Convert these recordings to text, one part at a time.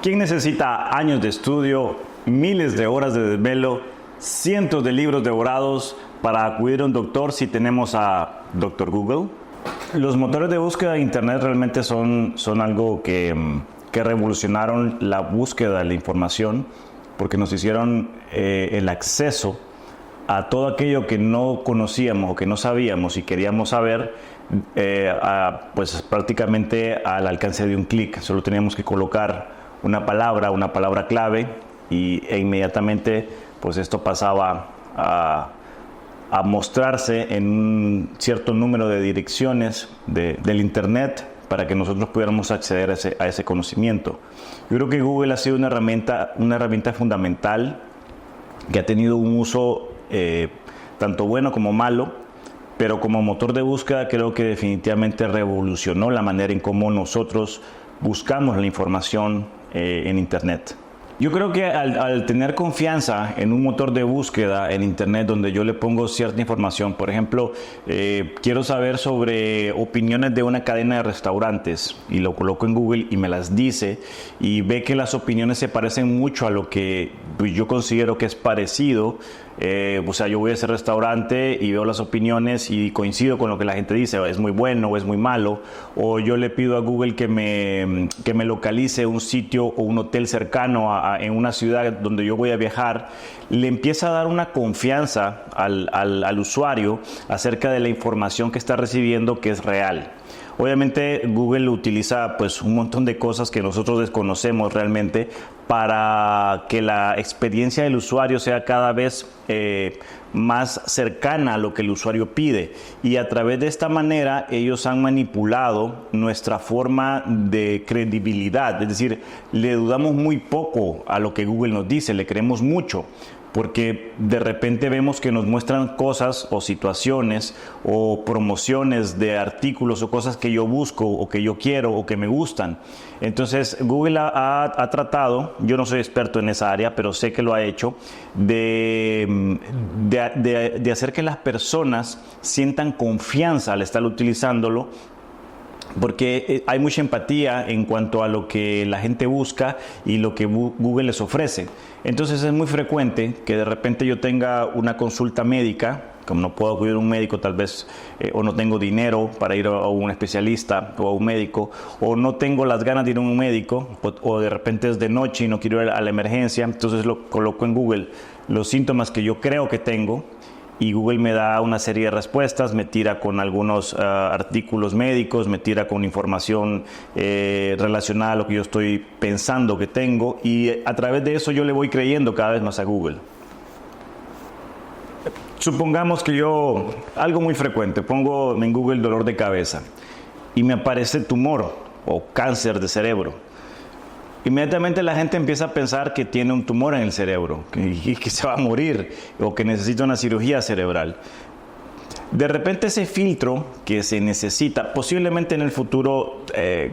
¿Quién necesita años de estudio, miles de horas de desvelo, cientos de libros devorados para acudir a un doctor si tenemos a Dr. Google? Los motores de búsqueda de Internet realmente son algo que revolucionaron la búsqueda de la información porque nos hicieron el acceso a todo aquello que no conocíamos o que no sabíamos y queríamos saber, pues prácticamente al alcance de un clic. Solo teníamos que colocar una palabra clave e inmediatamente pues esto pasaba a mostrarse en un cierto número de direcciones del Internet para que nosotros pudiéramos acceder a ese conocimiento. Yo creo que Google ha sido una herramienta fundamental que ha tenido un uso tanto bueno como malo, pero como motor de búsqueda creo que definitivamente revolucionó la manera en cómo nosotros buscamos la información en Internet. Yo creo que al tener confianza en un motor de búsqueda en Internet donde yo le pongo cierta información, por ejemplo, quiero saber sobre opiniones de una cadena de restaurantes y lo coloco en Google y me las dice y ve que las opiniones se parecen mucho a lo que yo considero que es parecido. O sea, yo voy a ese restaurante y veo las opiniones y coincido con lo que la gente dice, es muy bueno o es muy malo, o yo le pido a Google que me localice un sitio o un hotel cercano en una ciudad donde yo voy a viajar. Le empieza a dar una confianza al usuario acerca de la información que está recibiendo que es real. Obviamente Google utiliza pues un montón de cosas que nosotros desconocemos realmente para que la experiencia del usuario sea cada vez más cercana a lo que el usuario pide, y a través de esta manera ellos han manipulado nuestra forma de credibilidad, es decir, le dudamos muy poco a lo que Google nos dice, le creemos mucho. Porque de repente vemos que nos muestran cosas o situaciones o promociones de artículos o cosas que yo busco o que yo quiero o que me gustan. Entonces Google ha tratado, yo no soy experto en esa área, pero sé que lo ha hecho, de hacer que las personas sientan confianza al estar utilizándolo, porque hay mucha empatía en cuanto a lo que la gente busca y lo que Google les ofrece. Entonces es muy frecuente que de repente yo tenga una consulta médica, como no puedo acudir a un médico tal vez, o no tengo dinero para ir a un especialista o a un médico, o no tengo las ganas de ir a un médico, o de repente es de noche y no quiero ir a la emergencia, entonces lo coloco en Google los síntomas que yo creo que tengo, y Google me da una serie de respuestas, me tira con algunos artículos médicos, me tira con información relacionada a lo que yo estoy pensando que tengo, y a través de eso yo le voy creyendo cada vez más a Google. Supongamos que yo, algo muy frecuente, pongo en Google dolor de cabeza y me aparece tumor o cáncer de cerebro. Inmediatamente la gente empieza a pensar que tiene un tumor en el cerebro y que se va a morir o que necesita una cirugía cerebral. De repente ese filtro que se necesita, posiblemente en el futuro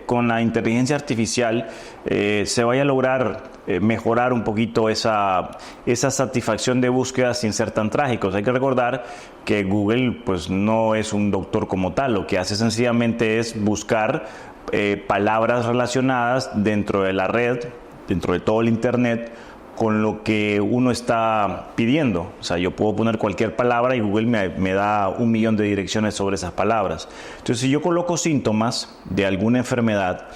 con la inteligencia artificial se vaya a lograr mejorar un poquito esa satisfacción de búsqueda sin ser tan trágicos. Hay que recordar que Google pues no es un doctor como tal, lo que hace sencillamente es buscar palabras relacionadas dentro de la red, dentro de todo el Internet, con lo que uno está pidiendo. O sea, yo puedo poner cualquier palabra y Google me da 1.000.000 de direcciones sobre esas palabras. Entonces, si yo coloco síntomas de alguna enfermedad,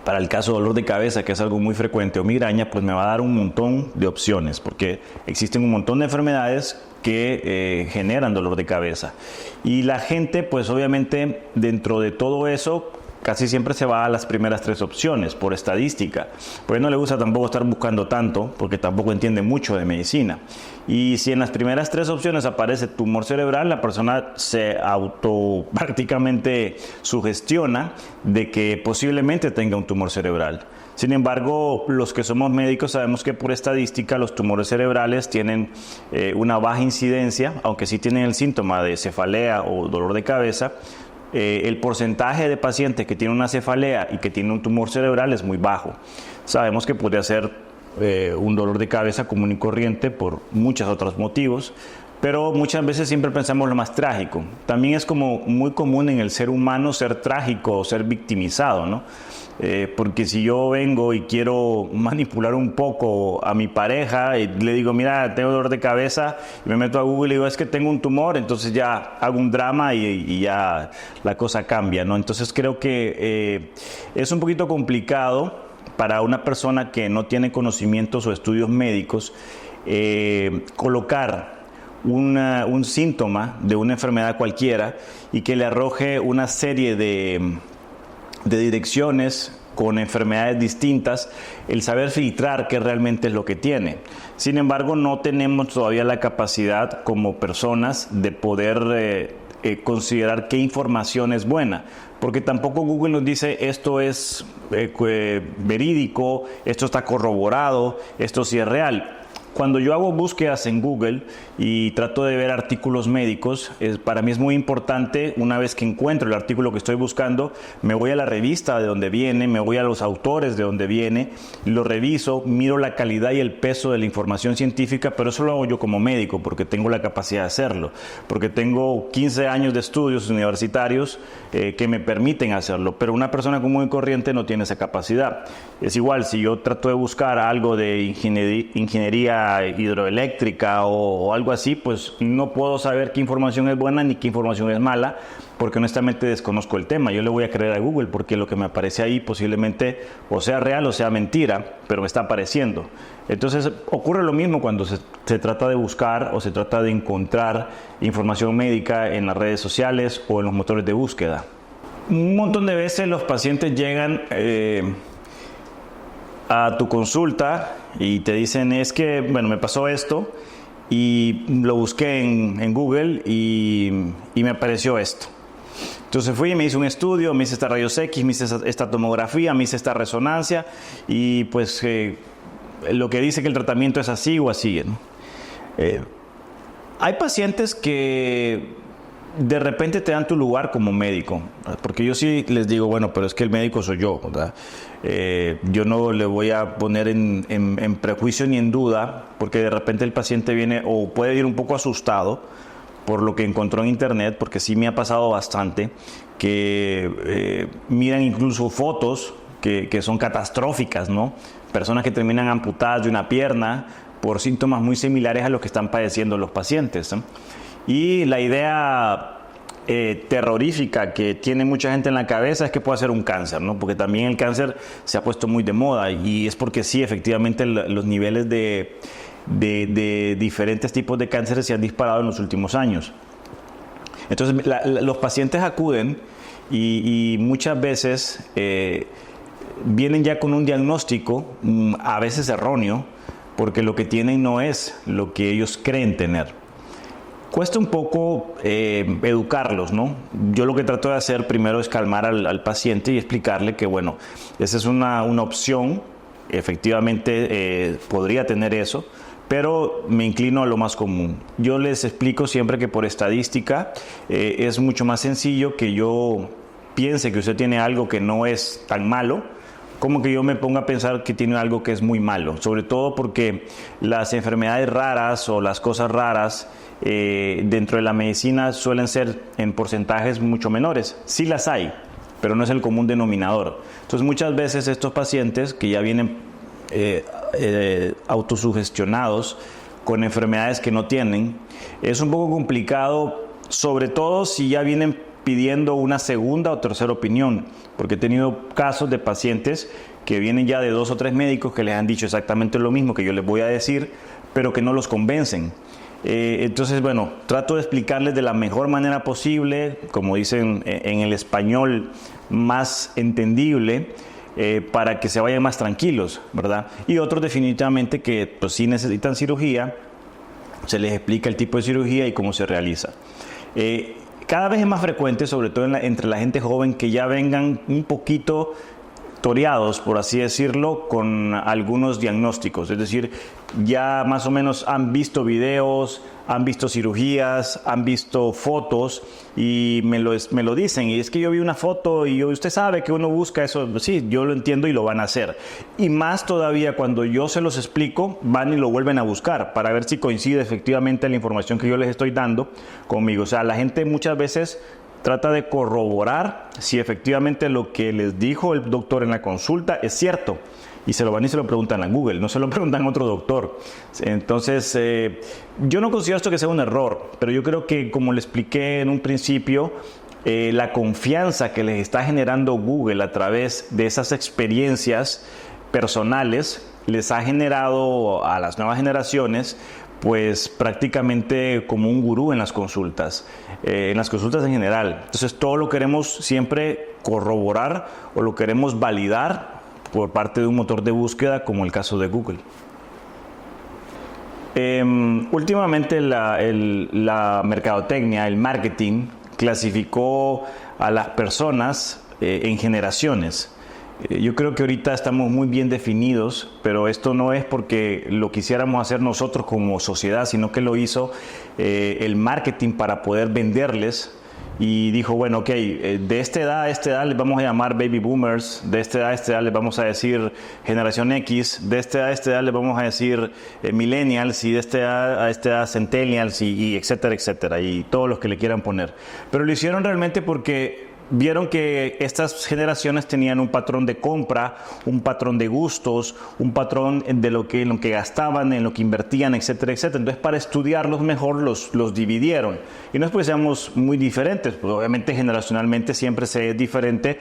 para el caso de dolor de cabeza, que es algo muy frecuente, o migraña, pues me va a dar un montón de opciones, porque existen un montón de enfermedades que generan dolor de cabeza. Y la gente, pues obviamente, dentro de todo eso, casi siempre se va a las primeras 3 opciones, por estadística. Porque no le gusta tampoco estar buscando tanto, porque tampoco entiende mucho de medicina. Y si en las primeras 3 opciones aparece tumor cerebral, la persona se prácticamente sugestiona de que posiblemente tenga un tumor cerebral. Sin embargo, los que somos médicos sabemos que por estadística los tumores cerebrales tienen una baja incidencia, aunque sí tienen el síntoma de cefalea o dolor de cabeza. El porcentaje de pacientes que tienen una cefalea y que tienen un tumor cerebral es muy bajo. Sabemos que podría ser un dolor de cabeza común y corriente por muchos otros motivos, Pero muchas veces siempre pensamos lo más trágico. También es como muy común en el ser humano ser trágico o ser victimizado, ¿no? Porque si yo vengo y quiero manipular un poco a mi pareja y le digo, mira, tengo dolor de cabeza, y me meto a Google y digo, es que tengo un tumor, entonces ya hago un drama y ya la cosa cambia, ¿no? Entonces creo que es un poquito complicado para una persona que no tiene conocimientos o estudios médicos colocar un síntoma de una enfermedad cualquiera y que le arroje una serie de direcciones con enfermedades distintas, el saber filtrar qué realmente es lo que tiene. Sin embargo, no tenemos todavía la capacidad como personas de poder considerar qué información es buena, porque tampoco Google nos dice esto es verídico, esto está corroborado, esto sí es real. Cuando yo hago búsquedas en Google y trato de ver artículos médicos, para mí es muy importante, una vez que encuentro el artículo que estoy buscando, me voy a la revista de donde viene, me voy a los autores de donde viene, lo reviso, miro la calidad y el peso de la información científica, pero eso lo hago yo como médico porque tengo la capacidad de hacerlo, porque tengo 15 años de estudios universitarios que me permiten hacerlo, pero una persona común y corriente no tiene esa capacidad. Es igual, si yo trato de buscar algo de ingeniería hidroeléctrica o algo así, pues no puedo saber qué información es buena ni qué información es mala, porque honestamente desconozco el tema. Yo le voy a creer a Google porque lo que me aparece ahí posiblemente o sea real o sea mentira, pero me está apareciendo. Entonces ocurre lo mismo cuando se trata de buscar o se trata de encontrar información médica en las redes sociales o en los motores de búsqueda. Un montón de veces los pacientes llegan a tu consulta y te dicen, es que, bueno, me pasó esto y lo busqué en Google y me apareció esto. Entonces fui y me hice un estudio, me hice esta rayos X, me hice esta tomografía, me hice esta resonancia y pues lo que dice que el tratamiento es así o así, ¿no? Hay pacientes que de repente te dan tu lugar como médico, porque yo sí les digo, bueno, pero es que el médico soy yo, ¿verdad? Yo no le voy a poner en prejuicio ni en duda, porque de repente el paciente viene o puede ir un poco asustado por lo que encontró en internet, porque sí me ha pasado bastante, que miran incluso fotos que son catastróficas, ¿no? Personas que terminan amputadas de una pierna por síntomas muy similares a los que están padeciendo los pacientes, ¿no? Y la idea terrorífica que tiene mucha gente en la cabeza es que puede ser un cáncer, ¿no? Porque también el cáncer se ha puesto muy de moda y es porque sí, efectivamente los niveles de diferentes tipos de cánceres se han disparado en los últimos años. Entonces los pacientes acuden y muchas veces vienen ya con un diagnóstico a veces erróneo, porque lo que tienen no es lo que ellos creen tener. Cuesta un poco educarlos, ¿no? Yo lo que trato de hacer primero es calmar al paciente y explicarle que, bueno, esa es una opción, efectivamente podría tener eso, pero me inclino a lo más común. Yo les explico siempre que por estadística es mucho más sencillo que yo piense que usted tiene algo que no es tan malo, como que yo me ponga a pensar que tiene algo que es muy malo, sobre todo porque las enfermedades raras o las cosas raras dentro de la medicina suelen ser en porcentajes mucho menores. Sí las hay, pero no es el común denominador. Entonces muchas veces estos pacientes que ya vienen autosugestionados con enfermedades que no tienen, es un poco complicado, sobre todo si ya vienen pidiendo una segunda o tercera opinión, porque he tenido casos de pacientes que vienen ya de 2 o 3 médicos que les han dicho exactamente lo mismo que yo les voy a decir, pero que no los convencen. Entonces, bueno, trato de explicarles de la mejor manera posible, como dicen en el español más entendible, para que se vayan más tranquilos, ¿verdad? Y otros definitivamente que pues sí necesitan cirugía, se les explica el tipo de cirugía y cómo se realiza. Cada vez es más frecuente, sobre todo entre la gente joven, que ya vengan un poquito toreados, por así decirlo, con algunos diagnósticos. Es decir, ya más o menos han visto videos, han visto cirugías, han visto fotos y me lo dicen. Y es que yo vi una foto y usted sabe que uno busca eso. Sí, yo lo entiendo y lo van a hacer. Y más todavía cuando yo se los explico, van y lo vuelven a buscar para ver si coincide efectivamente la información que yo les estoy dando conmigo. O sea, la gente muchas veces trata de corroborar si efectivamente lo que les dijo el doctor en la consulta es cierto. Y se lo van y se lo preguntan a Google, no se lo preguntan a otro doctor. Entonces, yo no considero esto que sea un error, pero yo creo que, como le expliqué en un principio, la confianza que les está generando Google a través de esas experiencias personales les ha generado a las nuevas generaciones pues prácticamente como un gurú en las consultas en general. Entonces todo lo queremos siempre corroborar o lo queremos validar por parte de un motor de búsqueda como el caso de Google. Últimamente la mercadotecnia, el marketing, clasificó a las personas en generaciones. Yo creo que ahorita estamos muy bien definidos, pero esto no es porque lo quisiéramos hacer nosotros como sociedad, sino que lo hizo el marketing para poder venderles. Y dijo, bueno, ok, de esta edad a esta edad les vamos a llamar baby boomers, de esta edad a esta edad les vamos a decir generación X, de esta edad a esta edad les vamos a decir millennials, y de esta edad a esta edad centennials, y etcétera, etcétera, y todos los que le quieran poner. Pero lo hicieron realmente porque vieron que estas generaciones tenían un patrón de compra, un patrón de gustos, un patrón de lo que gastaban, en lo que invertían, etcétera, etcétera. Entonces, para estudiarlos mejor, los dividieron. Y no es porque seamos muy diferentes, pues obviamente generacionalmente siempre se es diferente.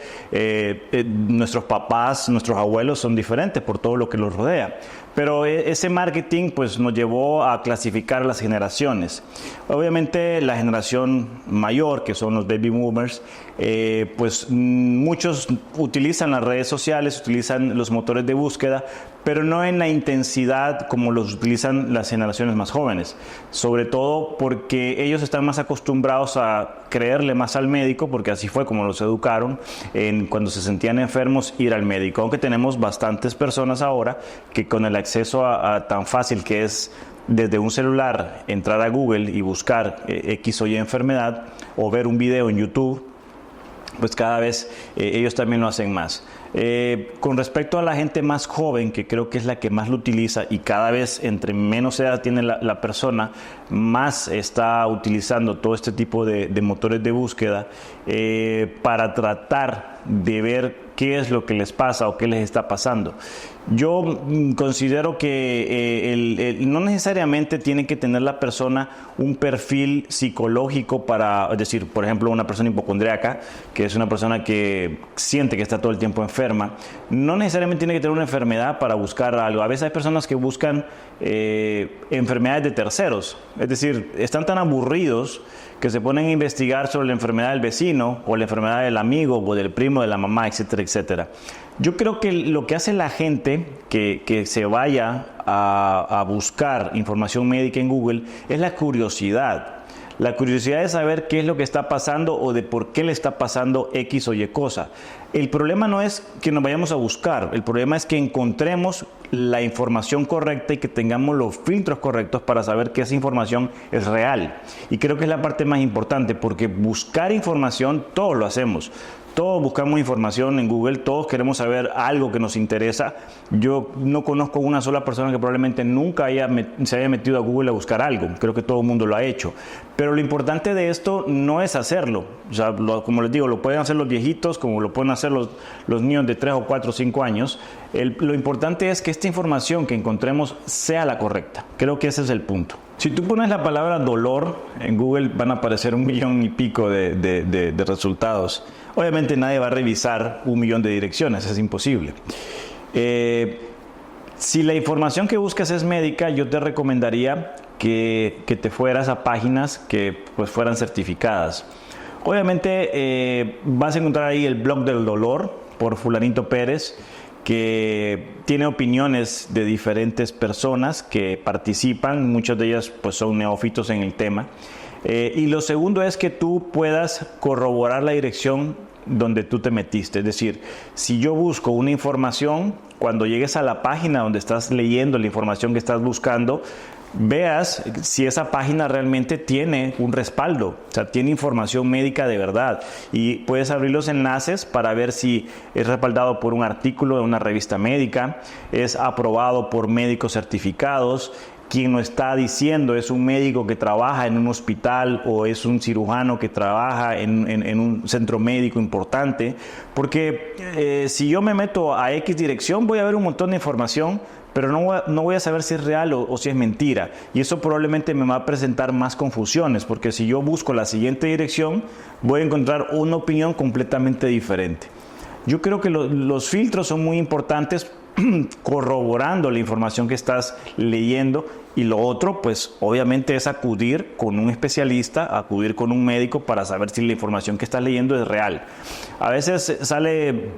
Nuestros papás, nuestros abuelos son diferentes por todo lo que los rodea. Pero ese marketing pues nos llevó a clasificar las generaciones. Obviamente la generación mayor, que son los baby boomers, pues muchos utilizan las redes sociales, utilizan los motores de búsqueda, pero no en la intensidad como los utilizan las generaciones más jóvenes. Sobre todo porque ellos están más acostumbrados a creerle más al médico, porque así fue como los educaron, cuando se sentían enfermos, ir al médico. Aunque tenemos bastantes personas ahora que con el acceso a tan fácil que es desde un celular entrar a Google y buscar X o Y enfermedad, o ver un video en YouTube, pues cada vez ellos también lo hacen más. Con respecto a la gente más joven, que creo que es la que más lo utiliza, y cada vez entre menos edad tiene la persona, más está utilizando todo este tipo de motores de búsqueda para tratar de ver qué es lo que les pasa o qué les está pasando. Yo considero que no necesariamente tiene que tener la persona un perfil psicológico es decir, por ejemplo, una persona hipocondríaca, que es una persona que siente que está todo el tiempo enferma. No necesariamente tiene que tener una enfermedad para buscar algo. A veces hay personas que buscan enfermedades de terceros, es decir, están tan aburridos que se ponen a investigar sobre la enfermedad del vecino o la enfermedad del amigo o del primo, de la mamá, etcétera, etcétera. Yo creo que lo que hace la gente que se vaya a buscar información médica en Google es la curiosidad. La curiosidad de saber qué es lo que está pasando o de por qué le está pasando X o Y cosa. El problema no es que nos vayamos a buscar, el problema es que encontremos la información correcta y que tengamos los filtros correctos para saber que esa información es real. Y creo que es la parte más importante, porque buscar información todos lo hacemos. Todos buscamos información en Google, todos queremos saber algo que nos interesa. Yo no conozco una sola persona que probablemente nunca se haya metido a Google a buscar algo. Creo que todo el mundo lo ha hecho. Pero lo importante de esto no es hacerlo. O sea, como les digo, lo pueden hacer los viejitos, como lo pueden hacer los niños de 3 o 4 o 5 años. Lo importante es que esta información que encontremos sea la correcta. Creo que ese es el punto. Si tú pones la palabra dolor en Google, van a aparecer 1 millón y pico de resultados. Obviamente nadie va a revisar 1 millón de direcciones, es imposible. Si la información que buscas es médica, yo te recomendaría que te fueras a páginas que pues fueran certificadas. Obviamente vas a encontrar ahí el blog del dolor por Fulanito Pérez, que tiene opiniones de diferentes personas que participan, muchas de ellas pues son neófitos en el tema. Y lo segundo es que tú puedas corroborar la dirección donde tú te metiste. Es decir, si yo busco una información, cuando llegues a la página donde estás leyendo la información que estás buscando, veas si esa página realmente tiene un respaldo, o sea, tiene información médica de verdad, y puedes abrir los enlaces para ver si es respaldado por un artículo de una revista médica, es aprobado por médicos certificados. Quien lo está diciendo es un médico que trabaja en un hospital o es un cirujano que trabaja en un centro médico importante, porque si yo me meto a X dirección voy a ver un montón de información, pero no voy a saber si es real o si es mentira, y eso probablemente me va a presentar más confusiones, porque si yo busco la siguiente dirección voy a encontrar una opinión completamente diferente. Yo creo que los filtros son muy importantes, corroborando la información que estás leyendo, y lo otro pues obviamente es acudir con un especialista, acudir con un médico para saber si la información que estás leyendo es real. A veces sale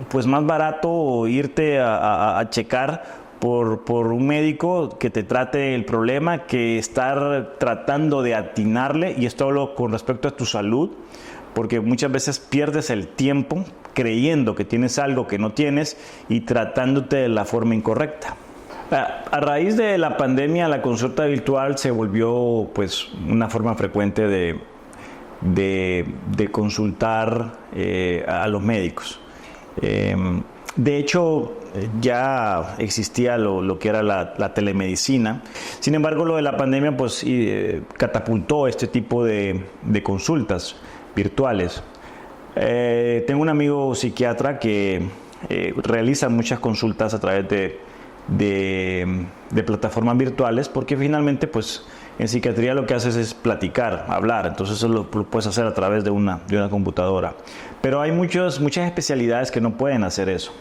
pues más barato irte a checar por un médico que te trate el problema que estar tratando de atinarle, y esto hablo con respecto a tu salud, porque muchas veces pierdes el tiempo creyendo que tienes algo que no tienes y tratándote de la forma incorrecta. A raíz de la pandemia, la consulta virtual se volvió pues una forma frecuente de consultar a los médicos. De hecho, ya existía lo que era la telemedicina. Sin embargo, lo de la pandemia pues catapultó este tipo de consultas virtuales. Tengo un amigo psiquiatra que realiza muchas consultas a través de plataformas virtuales, porque finalmente pues en psiquiatría lo que haces es platicar, hablar, entonces eso lo puedes hacer a través de una computadora. Pero hay muchas especialidades que no pueden hacer eso.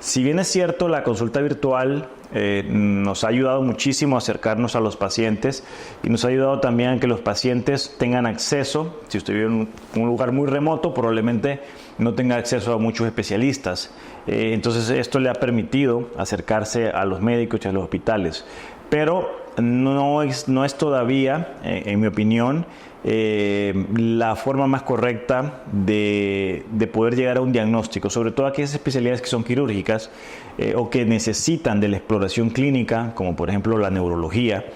Si bien es cierto, la consulta virtual nos ha ayudado muchísimo a acercarnos a los pacientes, y nos ha ayudado también a que los pacientes tengan acceso. Si usted vive en un lugar muy remoto, probablemente no tenga acceso a muchos especialistas. Entonces esto le ha permitido acercarse a los médicos y a los hospitales. Pero no es todavía, en mi opinión, la forma más correcta de poder llegar a un diagnóstico, sobre todo aquellas especialidades que son quirúrgicas o que necesitan de la exploración clínica, como por ejemplo la neurología.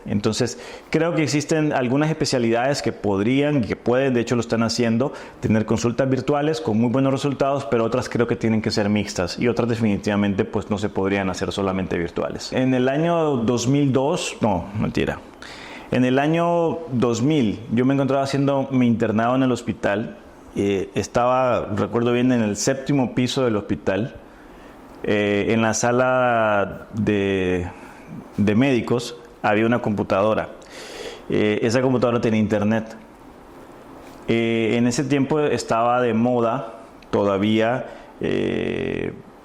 Entonces, creo que existen algunas especialidades que podrían y que pueden, de hecho lo están haciendo, tener consultas virtuales con muy buenos resultados, pero otras creo que tienen que ser mixtas, y otras definitivamente pues no se podrían hacer solamente virtuales. En el año 2002, no, mentira. En el año 2000 yo me encontraba haciendo mi internado en el hospital. Estaba, recuerdo bien, en el 7º piso del hospital, en la sala de médicos. Había una computadora. Esa computadora tenía internet. En ese tiempo estaba de moda todavía,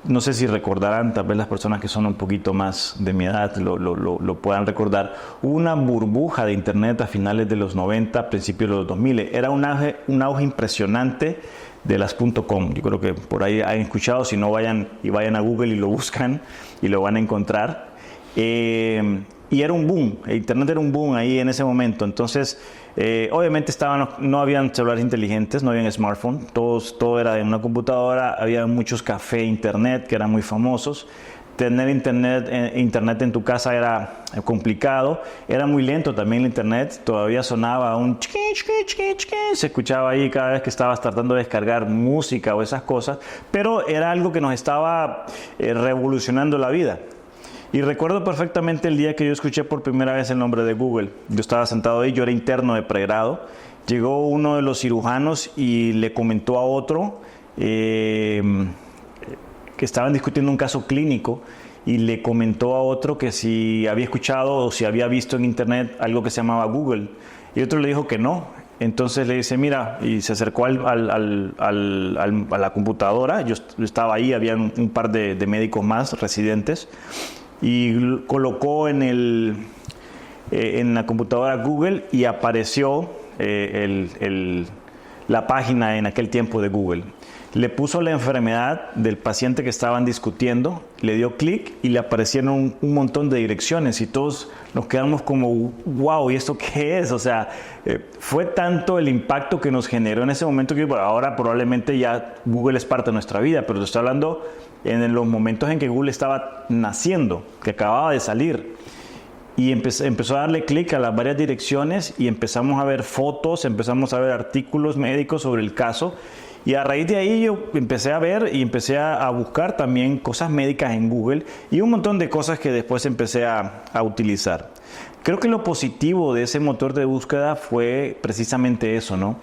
no sé si recordarán, tal vez las personas que son un poquito más de mi edad lo puedan recordar, hubo una burbuja de internet a finales de los 90, principios de los 2000. Era un auge impresionante de las .com. Yo creo que por ahí han escuchado, si no vayan a Google y lo buscan y lo van a encontrar. Y era un boom, el internet era un boom ahí en ese momento. Entonces, obviamente no habían celulares inteligentes, no habían smartphone, todo era en una computadora. Había muchos cafés internet que eran muy famosos. Tener internet en tu casa era complicado, era muy lento también el internet, todavía sonaba un se escuchaba ahí cada vez que estabas tratando de descargar música o esas cosas, pero era algo que nos estaba revolucionando la vida. Y recuerdo perfectamente el día que yo escuché por primera vez el nombre de Google. Yo estaba sentado ahí, yo era interno de pregrado. Llegó uno de los cirujanos y le comentó a otro que estaban discutiendo un caso clínico, y le comentó a otro que si había escuchado o si había visto en internet algo que se llamaba Google. Y otro le dijo que no. Entonces le dice, mira, y se acercó a la computadora. Yo estaba ahí, había un par de médicos más residentes, y colocó en la computadora Google, y apareció la página en aquel tiempo de Google. Le puso la enfermedad del paciente que estaban discutiendo, le dio clic y le aparecieron un montón de direcciones y todos nos quedamos como, wow, ¿y esto qué es? O sea, fue tanto el impacto que nos generó en ese momento que bueno, ahora probablemente ya Google es parte de nuestra vida, pero te estoy hablando en los momentos en que Google estaba naciendo, que acababa de salir. Y empezó a darle clic a las varias direcciones y empezamos a ver fotos, empezamos a ver artículos médicos sobre el caso. Y a raíz de ahí yo empecé a ver y empecé a buscar también cosas médicas en Google y un montón de cosas que después empecé a utilizar. Creo que lo positivo de ese motor de búsqueda fue precisamente eso, ¿no?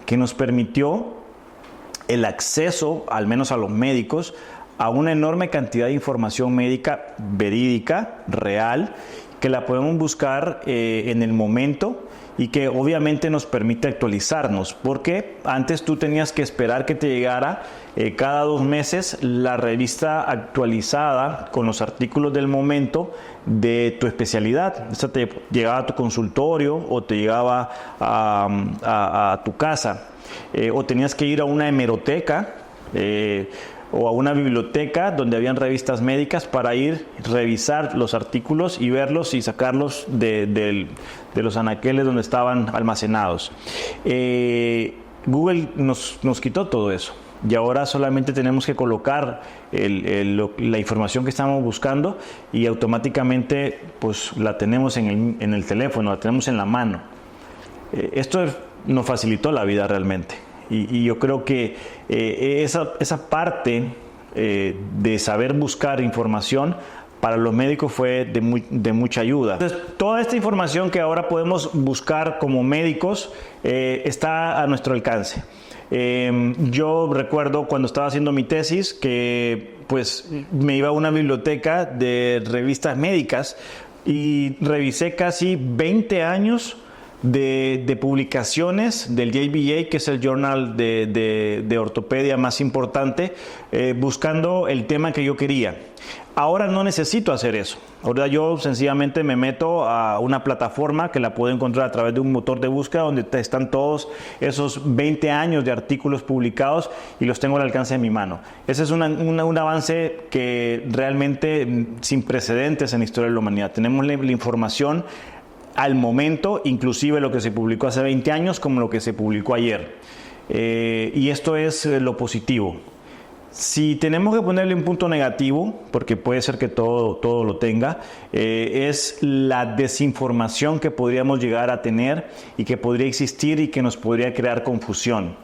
Que nos permitió el acceso, al menos a los médicos, a una enorme cantidad de información médica verídica, real, que la podemos buscar en el momento y que obviamente nos permite actualizarnos, porque antes tú tenías que esperar que te llegara cada 2 meses la revista actualizada con los artículos del momento de tu especialidad. Esta te llegaba a tu consultorio o te llegaba a tu casa, o tenías que ir a una hemeroteca o a una biblioteca donde habían revistas médicas para ir revisar los artículos y verlos y sacarlos de los anaqueles donde estaban almacenados. Google nos quitó todo eso y ahora solamente tenemos que colocar la información que estamos buscando y automáticamente pues la tenemos en el teléfono, la tenemos en la mano. Esto nos facilitó la vida realmente. Y yo creo que esa parte de saber buscar información para los médicos fue de mucha ayuda. Entonces, toda esta información que ahora podemos buscar como médicos está a nuestro alcance. Yo recuerdo cuando estaba haciendo mi tesis que pues me iba a una biblioteca de revistas médicas y revisé casi 20 años de publicaciones del JBA, que es el journal de ortopedia más importante, buscando el tema que yo quería. Ahora no necesito hacer eso. Ahora yo sencillamente me meto a una plataforma que la puedo encontrar a través de un motor de búsqueda donde están todos esos 20 años de artículos publicados y los tengo al alcance de mi mano. Ese es un avance que realmente sin precedentes en la historia de la humanidad. Tenemos la información al momento, inclusive lo que se publicó hace 20 años como lo que se publicó ayer. Y esto es lo positivo. Si tenemos que ponerle un punto negativo, porque puede ser que todo lo tenga, es la desinformación que podríamos llegar a tener y que podría existir y que nos podría crear confusión.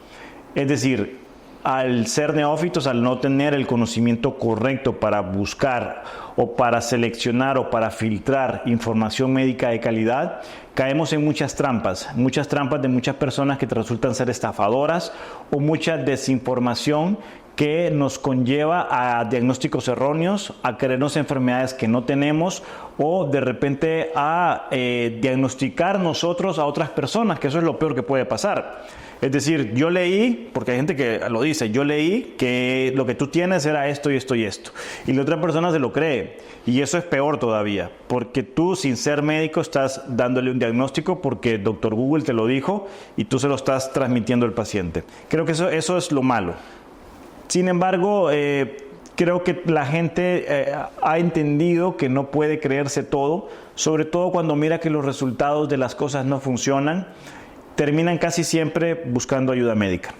Es decir, al ser neófitos, al no tener el conocimiento correcto para buscar o para seleccionar o para filtrar información médica de calidad, caemos en muchas trampas de muchas personas que resultan ser estafadoras o mucha desinformación que nos conlleva a diagnósticos erróneos, a creernos enfermedades que no tenemos o de repente a diagnosticar nosotros a otras personas, que eso es lo peor que puede pasar. Es decir, yo leí, porque hay gente que lo dice, yo leí que lo que tú tienes era esto y esto y esto. Y la otra persona se lo cree. Y eso es peor todavía, porque tú sin ser médico estás dándole un diagnóstico porque el doctor Google te lo dijo y tú se lo estás transmitiendo al paciente. Creo que eso es lo malo. Sin embargo, creo que la gente ha entendido que no puede creerse todo, sobre todo cuando mira que los resultados de las cosas no funcionan. Terminan casi siempre buscando ayuda médica.